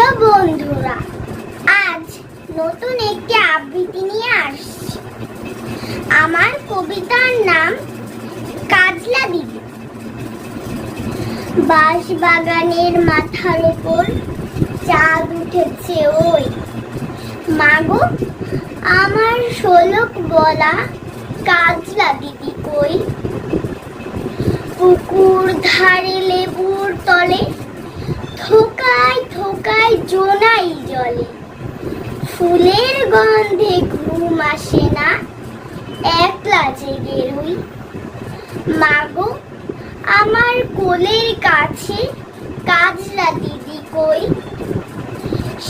Hello বন্ধুরা, আজ নতুন একটি আবৃত্তি নিয়ে আসছি। আমার কবিতার নাম কাজলা দিদি। বাঁশবাগানের মাথার উপর চাঁদ উঠেছে ওই, মাগো আমার শোলক বলা কাজলা দিদি কই। পুকুর ধারে লেবুর তলে থোকায় থোকায় জোনাই জলে, ফুলের গন্ধে ঘুম আসে না, একলা জেগে রই। মাগো আমার কোলের কাছে কাজলা দিদি কই।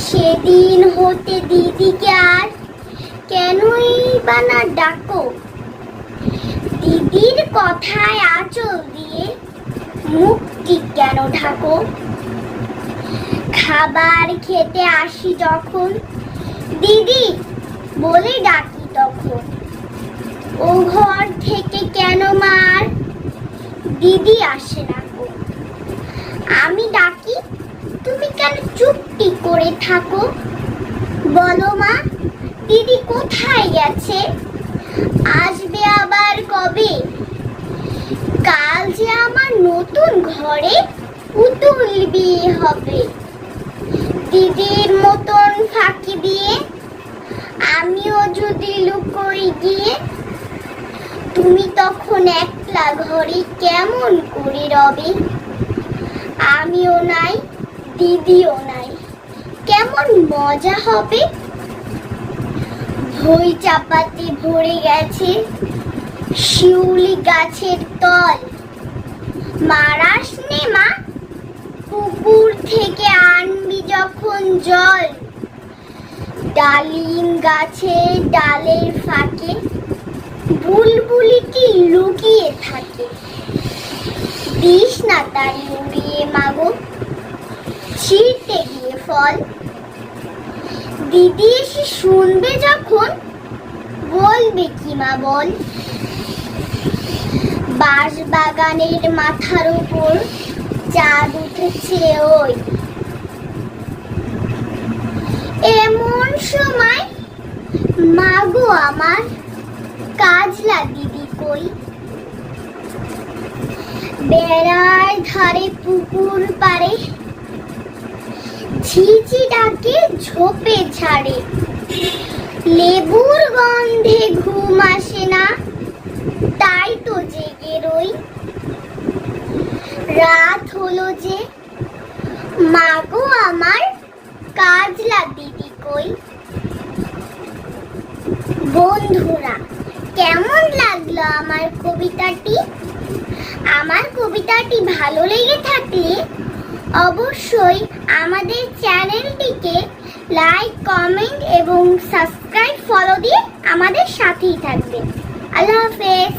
সেদিন হতে দিদিকে আর কেনই বা না ডাকো, দিদির কথায় আঁচল দিয়ে মুখটি কেন ঢাকো। খাবার খেতে আসি যখন দিদি বলে ডাকি তখন, ও ঘর থেকে কেন মার দিদি আসে না গো। আমি ডাকি তুমি কেন চুপটি করে থাকো, বলো মা দিদি কোথায় গেছে, আসবে আবার কবে। কাল যে আমার নতুন ঘরে পুতুল বিয়ে হবে, দিদির মতন ফাঁকি দিয়ে আমিও যদি লুকোই গিয়ে, তুমি তখন একলা ঘরে কেমন করে রবে। আমিও নাই দিদিও নাই, কেমন মজা হবে। ভই চাপাতে ভরে গেছে শিউলি গাছের তল, মারাস নে মা পুকুর থেকে আনবি যখন জল। ডালিম গাছের ডালের ফাঁকে বুলবুলিটি লুকিয়ে থাকে, দিস না তারি উড়িয়ে মাগো ছিঁড়তে গিয়ে ফল। দিদি এসে শুনবে যখন বলবে কি মা বল। বাঁশবাগানের মাথার উপর চাঁদ উঠেছে ওই, এমন সময় মাগো আমার কাজলা দিদি কই। বেড়ার ধারে পুকুর পাড়ে ঝিঝি ডাকে ঝোপে ছাড়ে, লেবুর গন্ধে ঘুম আসে না, তাই তো জেগে রই। রাত হলো যে মাগো আমার কাজলা দিদি কই। বন্ধুরা, কেমন লাগলো আমার কবিতাটি? আমার কবিতাটি ভালো লেগে থাকলে অবশ্যই আমাদের চ্যানেলটিকে লাইক, কমেন্ট এবং সাবস্ক্রাইব, ফলো দিয়ে আমাদের সাথেই থাকবেন। আল্লাহ হাফেজ।